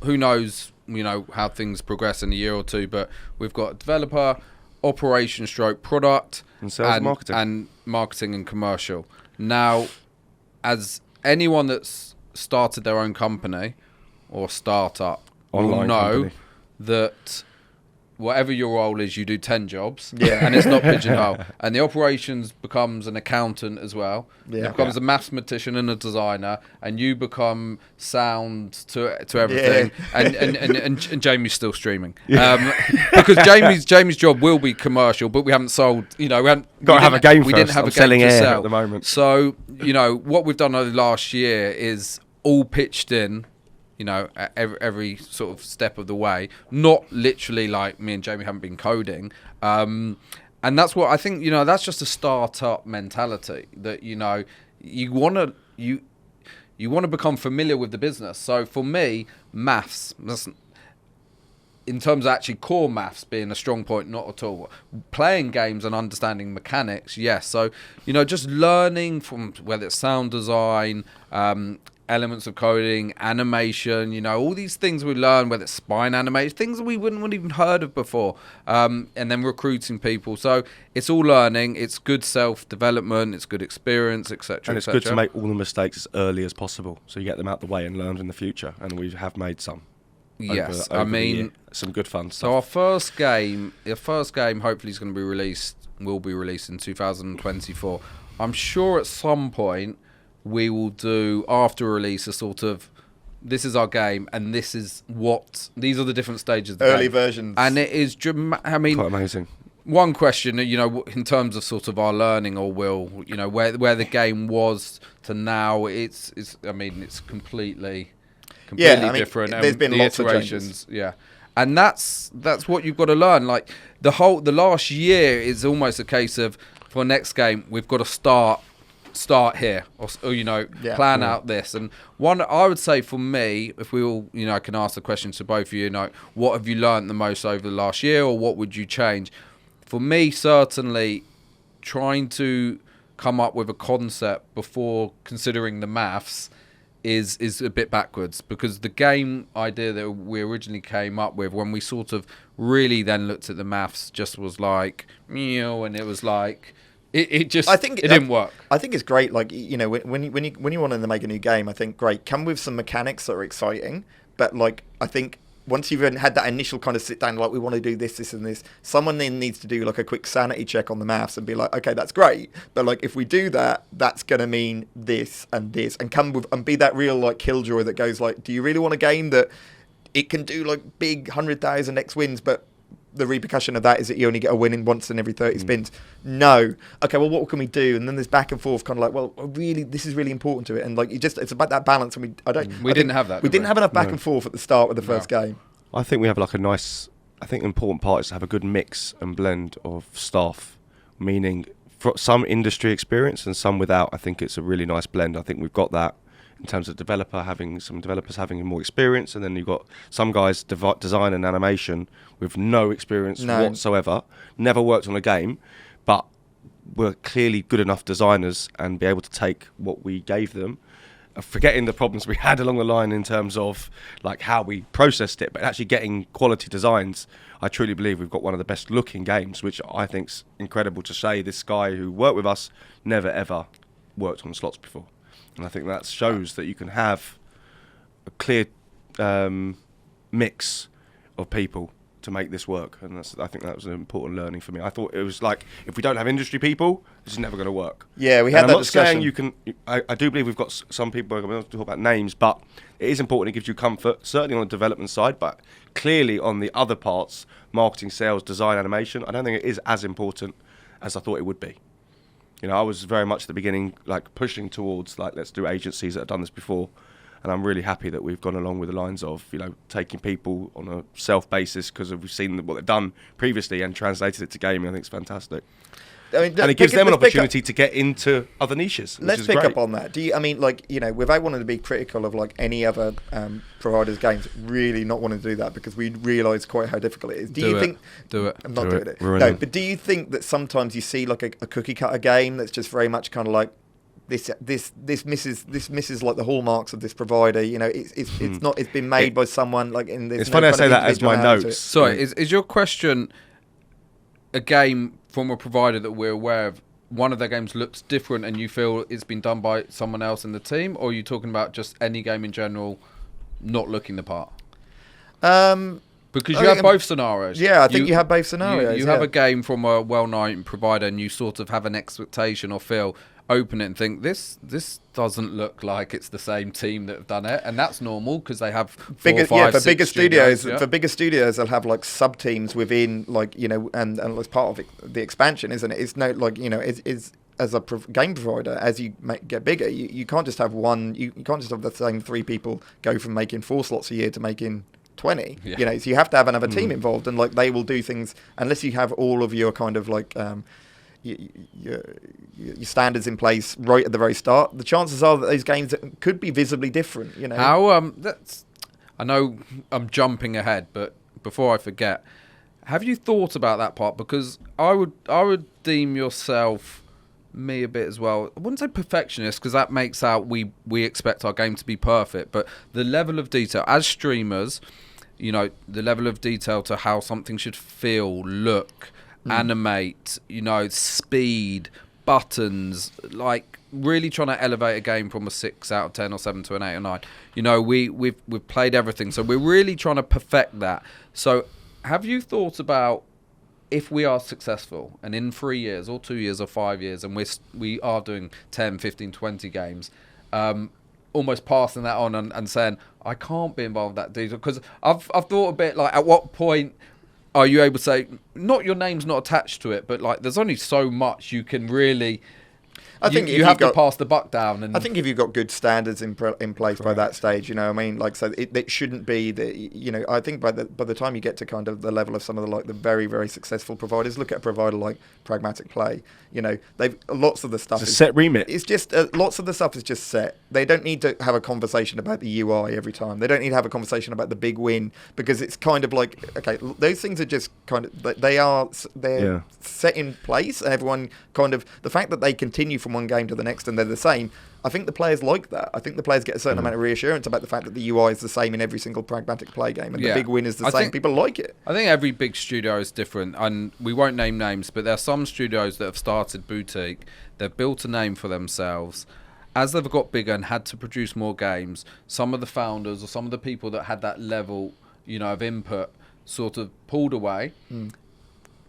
Who knows, you know, how things progress in a year or two, but we've got developer, operation stroke product, and sales and marketing and commercial. Now, as anyone that's started their own company or startup will know that whatever your role is, you do 10 jobs, and it's not pigeonhole. And the operations becomes an accountant as well. Yeah. It becomes a mathematician and a designer, and you become sound to everything. Yeah. And Jamie's still streaming, because Jamie's job will be commercial, but we haven't sold. You know, we didn't have a game to sell at the moment. So you know what we've done over the last year is all pitched in. You know, every sort of step of the way, not literally like me and Jamie haven't been coding. And that's what I think, you know, that's just a startup mentality that, you know, you want to become familiar with the business. So for me, maths, in terms of actually core maths being a strong point, not at all. Playing games and understanding mechanics, yes. So, you know, just learning from whether it's sound design, elements of coding, animation, you know, all these things we learn, whether it's spine animation, things that we wouldn't even heard of before, and then recruiting people. So it's all learning, it's good self-development, it's good experience, etc. And it's good to make all the mistakes as early as possible, so you get them out the way and learn in the future, and we have made some. Yes, over I mean, some good fun stuff. So our first game hopefully is going to be will be released in 2024. I'm sure at some point we will do, after release, a sort of, this is our game, and these are the different stages of the early game. versions. And it is, I mean, quite amazing. One question, you know, in terms of sort of our learning, or you know, where the game was to now, it's completely different. There's been lots of changes. Yeah. And that's what you've got to learn. Like the last year is almost a case of, for next game we've got to start here, or you know, plan out this. And one, I would say for me, if we all, you know, I can ask the question to both of you, know, what have you learned the most over the last year, or what would you change? For me, certainly trying to come up with a concept before considering the maths is a bit backwards, because the game idea that we originally came up with, when we sort of really then looked at the maths, just was like, and it was like, it didn't work. I think it's great, like, you know, when you want to make a new game, I think great, come with some mechanics that are exciting, but like, I think once you've had that initial kind of sit down, like, we want to do this and this, someone then needs to do like a quick sanity check on the maths and be like, okay, that's great, but like, if we do that, that's going to mean this, and come with, and be that real like killjoy that goes like, do you really want a game that it can do like big 100,000 X wins, but the repercussion of that is that you only get a win in once in every 30 spins? No. Okay, well, what can we do? And then there's back and forth, kind of like, well, really, this is really important to it, and like, it's about that balance. And we didn't have that. We didn't have enough back and forth at the start with the first game. I think we have like I think the important part is to have a good mix and blend of staff, meaning for some industry experience and some without. I think it's a really nice blend. I think we've got that in terms of some developers having more experience, and then you've got some guys design and animation with no experience whatsoever, never worked on a game, but were clearly good enough designers and be able to take what we gave them, forgetting the problems we had along the line in terms of like how we processed it, but actually getting quality designs. I truly believe we've got one of the best looking games, which I think's incredible to say this guy who worked with us never ever worked on slots before. And I think that shows that you can have a clear mix of people to make this work. And I think that was an important learning for me. I thought it was like, if we don't have industry people, this is never going to work. Yeah, we had that discussion. I'm not saying you can... I do believe we've got some people, I'm not to talk about names, but it is important. It gives you comfort, certainly on the development side, but clearly on the other parts, marketing, sales, design, animation, I don't think it is as important as I thought it would be. You know, I was very much at the beginning, like, pushing towards, like, let's do agencies that have done this before. And I'm really happy that we've gone along with the lines of, you know, taking people on a self basis because we've seen what they've done previously and translated it to gaming. I think it's fantastic. I mean, and it gives them an opportunity to get into other niches. Let's pick up on that. Without wanting to be critical of like any other providers' games, really not wanting to do that because we realise quite how difficult it is. Do you think? I'm not doing it. No, but do you think that sometimes you see like a cookie cutter game that's just very much kind of like this misses like the hallmarks of this provider? You know, it's been made by someone like in this. It's funny I say that as my notes. Sorry, is your question a game from a provider that we're aware of, one of their games looks different and you feel it's been done by someone else in the team, or are you talking about just any game in general not looking the part? Because you have both scenarios. Yeah, I think you have both scenarios. You have a game from a well-known provider and you sort of have an expectation or feel, open it and think, this doesn't look like it's the same team that have done it, and that's normal because they have for bigger studios. For bigger studios, they'll have like sub teams within, like, you know, and as part of the expansion, isn't it? It's no, like, you know, it's as a game provider, as you get bigger, you can't just have one. You can't just have the same 3 people go from making 4 slots a year to making 20. You know, so you have to have another team involved, and like they will do things unless you have all of your kind of like your standards in place right at the very start. The chances are that those games could be visibly different. You know, I know I'm jumping ahead, but before I forget, have you thought about that part? Because I would deem yourself me a bit as well. I wouldn't say perfectionist, because that makes out we expect our game to be perfect, but the level of detail as streamers, you know, the level of detail to how something should feel, look, animate, you know, speed, buttons, like really trying to elevate a game from a 6 out of 10 or 7 to an 8 or 9. You know, we've played everything, so we're really trying to perfect that. So have you thought about, if we are successful and in 3 years or 2 years or 5 years and we are doing 10, 15, 20 games, almost passing that on and saying, I can't be involved in that detail? Because I've thought a bit like, at what point are you able to say, not your name's not attached to it, but like there's only so much you can really... I think you have to pass the buck down. And I think if you've got good standards in place by that stage, you know what I mean? Like, so it shouldn't be that, you know, I think by the time you get to kind of the level of some of the very, very successful providers, look at a provider like Pragmatic Play, you know, lots of the stuff is set remit. It's just, lots of the stuff is just set. They don't need to have a conversation about the UI every time. They don't need to have a conversation about the big win, because it's kind of like, okay, those things are just kind of, they're set in place, and everyone kind of, the fact that they continue from one game to the next and they're the same, I think the players like that. I think the players get a certain amount of reassurance about the fact that the UI is the same in every single Pragmatic Play game, and the big win is the same. People like it. I think every big studio is different, and we won't name names, but there are some studios that have started boutique. They've built a name for themselves. As they've got bigger and had to produce more games, some of the founders or some of the people that had that level, you know, of input sort of pulled away.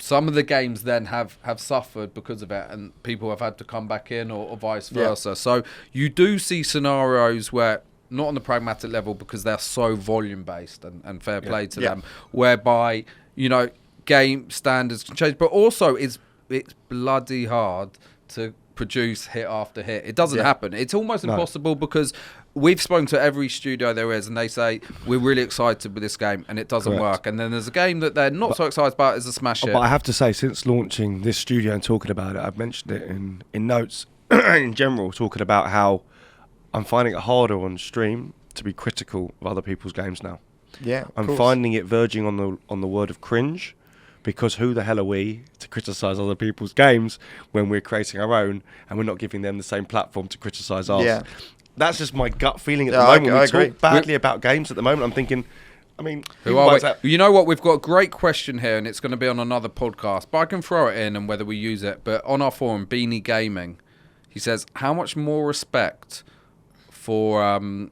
Some of the games then have suffered because of it, and people have had to come back in, or vice versa. So you do see scenarios where, not on the Pragmatic level because they're so volume based, and fair play to them, whereby, you know, game standards can change, but also it's bloody hard to produce hit after hit. It doesn't happen. It's almost impossible, because we've spoken to every studio there is, and they say, we're really excited with this game, and it doesn't work. And then there's a game that they're not so excited about, is a smash hit. But I have to say, since launching this studio and talking about it, I've mentioned it in notes in general, talking about how I'm finding it harder on stream to be critical of other people's games now. Yeah, I'm finding it verging on the word of cringe, because who the hell are we to criticise other people's games when we're creating our own and we're not giving them the same platform to criticise ours? Yeah. That's just my gut feeling at the moment. I agree. Talk badly about games at the moment. I'm thinking, I mean, who are we? You know what? We've got a great question here, and it's going to be on another podcast, but I can throw it in and whether we use it. But on our forum, Beanie Gaming, he says, how much more respect for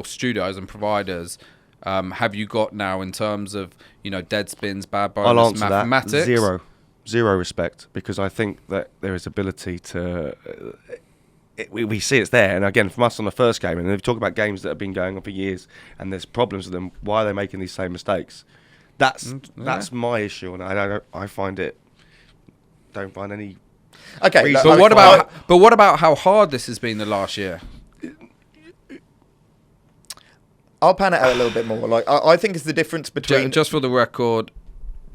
studios and providers have you got now in terms of, you know, dead spins, bad bonus, mathematics? That. Zero respect, because I think that there is ability to... we see it's there, and again, from us on the first game, and we talk about games that have been going on for years, and there's problems with them. Why are they making these same mistakes? That's my issue, and I find it. Don't find any. Okay, but what about how hard this has been the last year? I'll pan it out a little bit more. Like I think it's the difference between. Just for the record.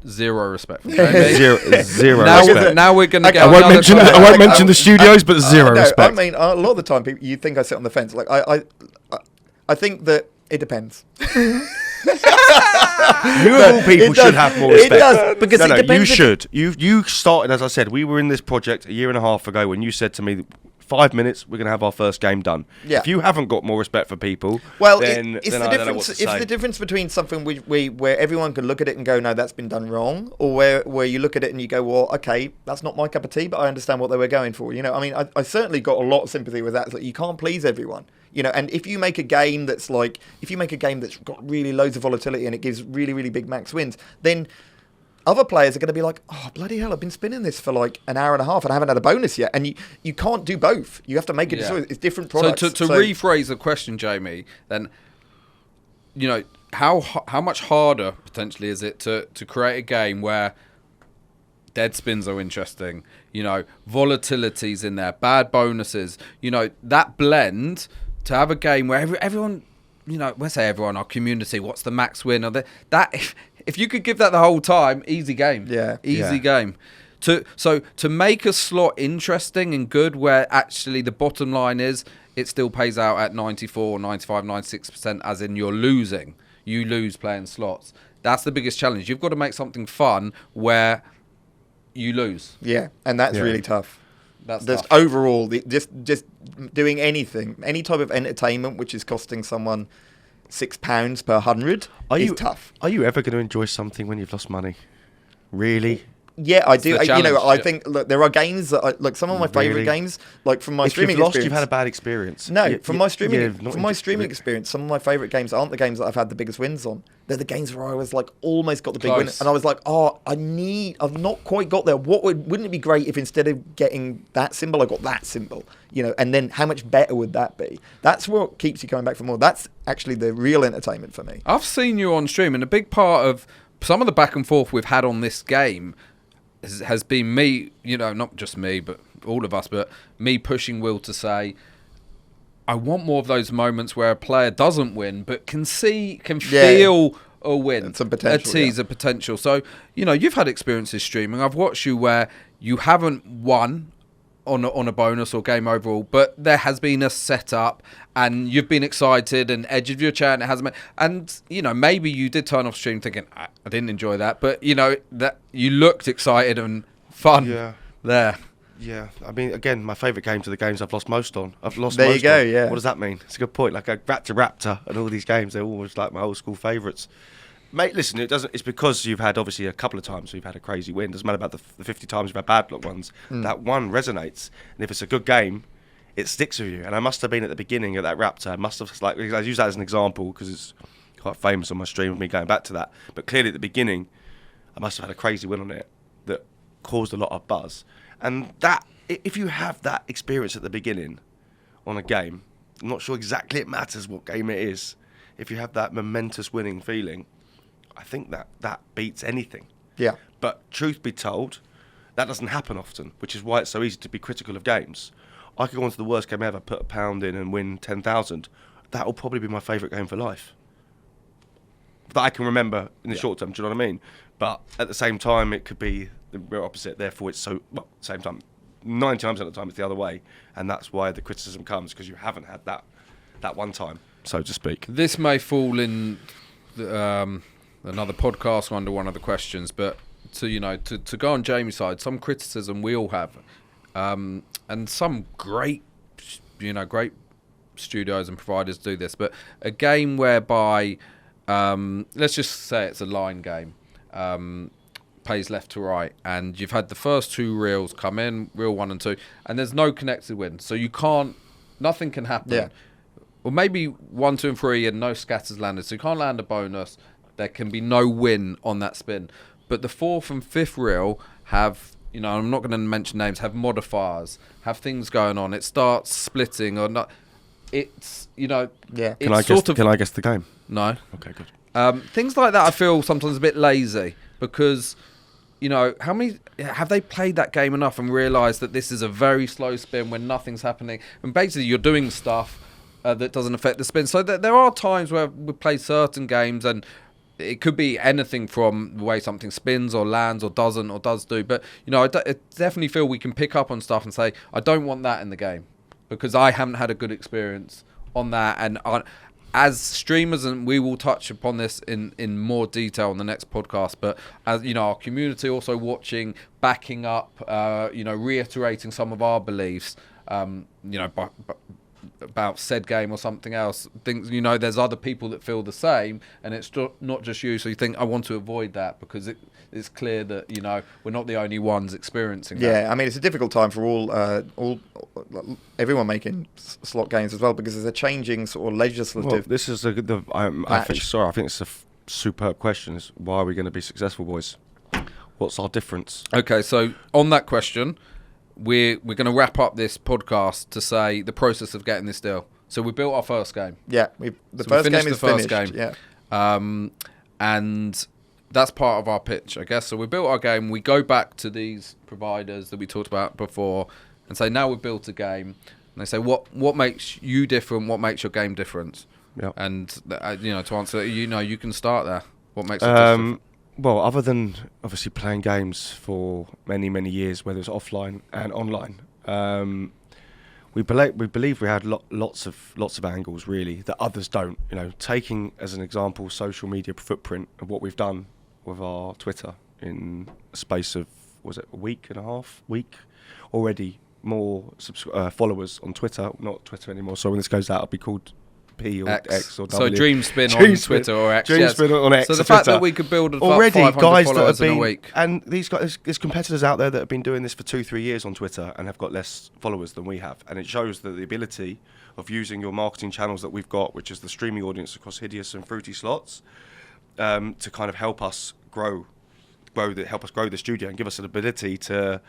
Zero respect. Zero now respect. Now we're going to get. I won't mention the studios, but zero respect. I mean, a lot of the time, you think I sit on the fence. Like I think that it depends. You of all people should have more respect. It does, because it depends. You should. You started, as I said, we were in this project a year and a half ago when you said to me, 5 minutes, we're going to have our first game done. Yeah. If you haven't got more respect for people, then I don't know what to say. It's the difference between something where everyone can look at it and go, no, that's been done wrong, or where you look at it and you go, well, okay, that's not my cup of tea, but I understand what they were going for. You know, I mean, I certainly got a lot of sympathy with that. It's like, you can't please everyone. You know, and if you make a game that's got really loads of volatility and it gives really, really big max wins, then other players are going to be like, oh, bloody hell, I've been spinning this for like an hour and a half and I haven't had a bonus yet. And you can't do both. You have to make a decision. It's different products. So to rephrase the question, Jamie, then, you know, how much harder potentially is it to create a game where dead spins are interesting, you know, volatility's in there, bad bonuses, you know, that blend, to have a game where everyone, you know, let's say everyone, our community, what's the max win? Or that if you could give that the whole time, easy game. Yeah. Easy game. So to make a slot interesting and good, where actually the bottom line is it still pays out at 94, 95, 96%, as in you're losing. You lose playing slots. That's the biggest challenge. You've got to make something fun where you lose. Yeah, and that's really tough. That's just tough. overall, just doing anything, any type of entertainment which is costing someone £6 per 100 is tough. Are you ever going to enjoy something when you've lost money? Really? Yeah, I do. I yeah. think there are games that some of my favourite games, like from my streaming experience. You've had a bad experience. No, from my streaming experience, some of my favourite games aren't the games that I've had the biggest wins on. They're the games where I was like almost got the big win, and I was like, I've not quite got there. Wouldn't it be great if instead of getting that symbol, I got that symbol? And then how much better would that be? That's what keeps you coming back for more. That's actually the real entertainment for me. I've seen you on stream, and a big part of some of the back and forth we've had on this game has been me, not just me, but all of us, but me pushing Will to say, I want more of those moments where a player doesn't win, but can feel a win, some potential, a potential. So, you've had experiences streaming. I've watched you where you haven't won on a bonus or game overall, but there has been a setup and you've been excited and edge of your chair and it hasn't been, and maybe you did turn off stream thinking I didn't enjoy that, but that you looked excited and fun there. Yeah, I mean, again, my favourite games are the games I've lost most on. There you go. Yeah. What does that mean? It's a good point. Like Raptor and all these games, they're always like my old school favourites. Mate, listen, it's because you've had obviously a couple of times you've had a crazy win. Doesn't matter about the 50 times you've had bad luck ones. That one resonates, and if it's a good game, it sticks with you. And I must have been at the beginning of that Raptor. I use that as an example because it's quite famous on my stream of me going back to that. But clearly at the beginning, I must have had a crazy win on it that caused a lot of buzz. And that, if you have that experience at the beginning on a game, I'm not sure exactly it matters what game it is. If you have that momentous winning feeling, I think that beats anything. Yeah. But truth be told, that doesn't happen often, which is why it's so easy to be critical of games. I could go on to the worst game ever, put £1 in and win 10,000. That will probably be my favourite game for life. That I can remember in the short term, do you know what I mean? But at the same time, it could be the real opposite. Therefore, it's same time, 99% of the time, it's the other way. And that's why the criticism comes, because you haven't had that one time, so to speak. This may fall in another podcast under one of the questions, but to go on Jamie's side, some criticism we all have, and some great studios and providers do this, but a game whereby let's just say it's a line game, pays left to right, and you've had the first two reels come in, reel 1 and 2, and there's no connected win, so nothing can happen. Yeah. Or maybe 1, 2 and 3 and no scatters landed, so you can't land a bonus. There can be no win on that spin. But the 4th and 5th reel have, I'm not going to mention names, have modifiers, have things going on. It starts splitting or not. It's, Yeah. Can I guess the game? No. Okay, good. Things like that I feel sometimes a bit lazy because, how many have they played that game enough and realised that this is a very slow spin when nothing's happening? And basically you're doing stuff that doesn't affect the spin. So there are times where we play certain games and it could be anything from the way something spins or lands or doesn't or does do. But, I definitely feel we can pick up on stuff and say, I don't want that in the game because I haven't had a good experience on that. And as streamers, and we will touch upon this in more detail on the next podcast, but as our community also watching, backing up, reiterating some of our beliefs, about said game or something else, things there's other people that feel the same, and it's not just you, so you think I want to avoid that because it's clear that we're not the only ones experiencing that. I mean it's a difficult time for all everyone making slot games as well, because there's a changing sort of legislative. Well, this is I think it's a superb question. Is why are we going to be successful, boys? What's our difference? Okay, so on that question, we're going to wrap up this podcast to say the process of getting this deal. So we built our first game. Yeah, the first game is finished. Yeah. And that's part of our pitch, I guess. So we built our game. We go back to these providers that we talked about before and say, now we've built a game. And they say, what makes you different? What makes your game different? Yeah. And, to answer, you can start there. What makes it different? Well, other than obviously playing games for many, many years, whether it's offline and online, we believe we had lots of angles really that others don't. Taking as an example social media footprint of what we've done with our Twitter in a space of, was it a week already followers on Twitter. Not Twitter anymore. So when this goes out, it'll be called P or X or W. So Dreamspin on Twitter or X. Dreamspin on X. So the fact that we could build already 500 guys that followers have been, in a week. and these guys, there's competitors out there that have been doing this for 2-3 years on Twitter and have got less followers than we have, and it shows that the ability of using your marketing channels that we've got, which is the streaming audience across Hideous and Fruity Slots, to kind of help us grow the studio and give us an ability to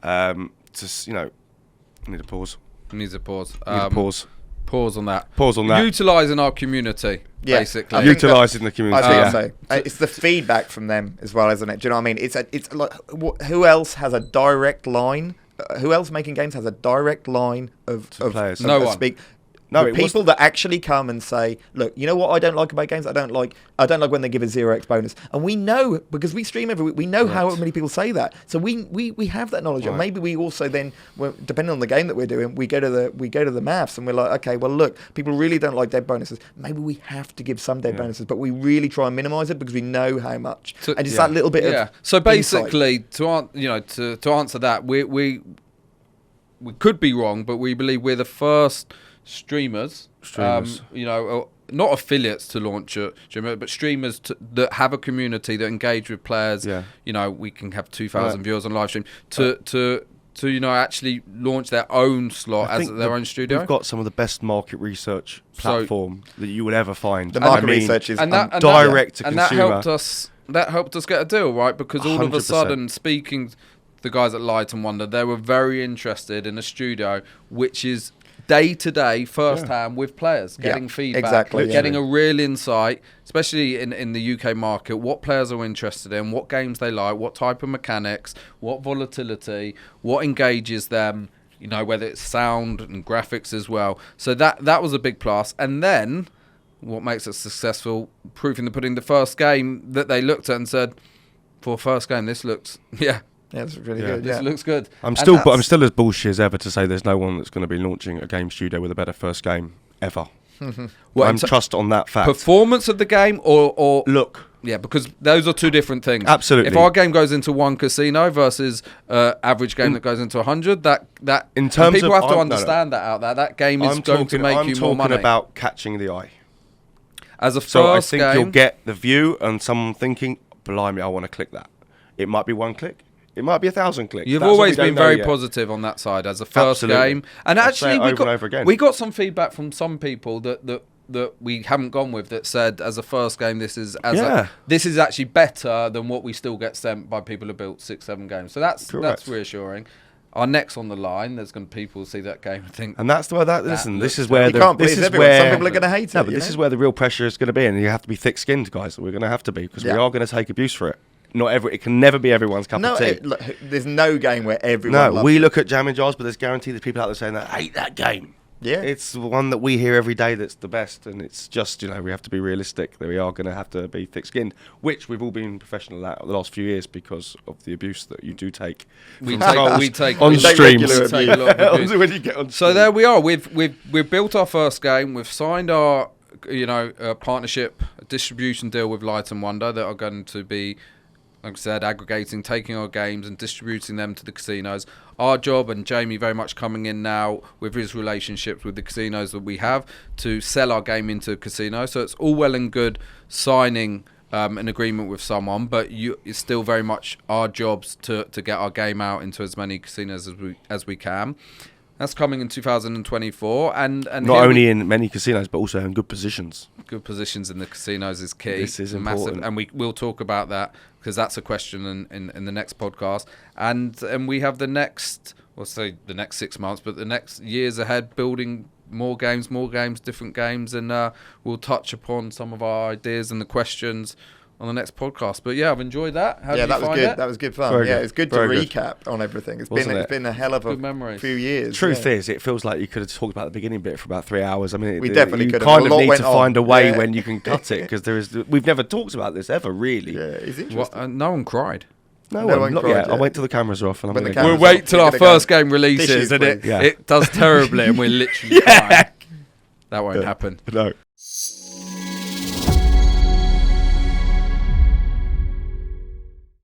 need a pause. Needs a pause. Pause on that. Utilising our community, basically. Utilising the community. I was going to say, it's the feedback from them as well, isn't it? Do you know what I mean? It's like, who else has a direct line? Who else making games has a direct line of players? No one. No, people that actually come and say, look, you know what I don't like about games? I don't like when they give a 0x bonus. And we know, because we stream every week, we know how many people say that. So we have that knowledge. Right. And maybe we also then, depending on the game that we're doing, we go to the maths and we're like, okay, well look, people really don't like dead bonuses. Maybe we have to give some dead bonuses, but we really try and minimise it because we know how much. And just that little bit of So basically, to answer that, we could be wrong, but we believe we're the first streamers. Not affiliates to launch a streamer, but streamers that have a community that engage with players. We can have 2,000 viewers on live stream to actually launch their own slot as their own studio. We've got some of the best market research platform that you will ever find. The market research is direct to consumer. That helped us get a deal, right? Because all 100%. Of a sudden, speaking to the guys at Light and Wonder, they were very interested in a studio which is day-to-day, first-hand with players, getting feedback, getting a real insight, especially in the UK market, what players are interested in, what games they like, what type of mechanics, what volatility, what engages them, whether it's sound and graphics as well. So that was a big plus. And then, what makes it successful, proof in the pudding, the first game that they looked at and said, for a first game, this looks, yeah, it's really good. This looks good. I'm still as bullshit as ever to say there's no one that's going to be launching a game studio with a better first game ever. I'm trust on that fact. Performance of the game or look. Yeah, because those are two different things. Absolutely. If our game goes into one casino versus average game that goes into 100, that in terms people have to understand that out there. That game is going to make you more money. I'm talking about catching the eye. As a first game, I think game, you'll get the view and someone thinking, blimey, I want to click that. It might be one click. It might be 1,000 clicks. You've always been very positive on that side as a first game. And actually, we got some feedback from some people that we haven't gone with that said, as a first game, this is actually better than what we still get sent by people who built 6-7 games. So that's reassuring. Our next on the line, there's going to people see that game and think, and that's the way this is where some people are going to hate it. No, but this is where the real pressure is going to be, and you have to be thick-skinned, guys. We're going to have to be because we are going to take abuse for it. It can never be everyone's cup of tea. There's no game where everyone loves we look at Jam and Jars, but there's guaranteed there's people out there saying that I hate that game. Yeah, it's the one that we hear every day that's the best, and it's just we have to be realistic that we are going to have to be thick-skinned, which we've all been professional at the last few years because of the abuse that you do take. We take on streams. When you get on. So there we are. We've built our first game. We've signed our partnership, a distribution deal with Light and Wonder that are going to be, like I said, aggregating, taking our games and distributing them to the casinos. Our job, and Jamie very much coming in now with his relationships with the casinos that we have, to sell our game into casinos. So it's all well and good signing an agreement with someone, but it's still very much our jobs to get our game out into as many casinos as we can. That's coming in 2024, and not only in many casinos, but also in good positions. Good positions in the casinos is key. This is important, and we'll talk about that because that's a question in the next podcast. And we have the next 6 months, but the next years ahead, building more games, different games, and we'll touch upon some of our ideas and the questions on the next podcast. But yeah, I've enjoyed that. How did you find it? That was good fun. It's good to recap on everything. It's been a hell of a few years. Truth is, it feels like you could have talked about the beginning bit for about 3 hours. I mean, we definitely could have. You kind of need to find a way when you can cut it, because we've never talked about this ever, really. Yeah, it's interesting. No one cried. No one not yet. I'll wait till the cameras are off. And we'll wait till our first game releases, and it does terribly, and we're literally crying. That won't happen. No.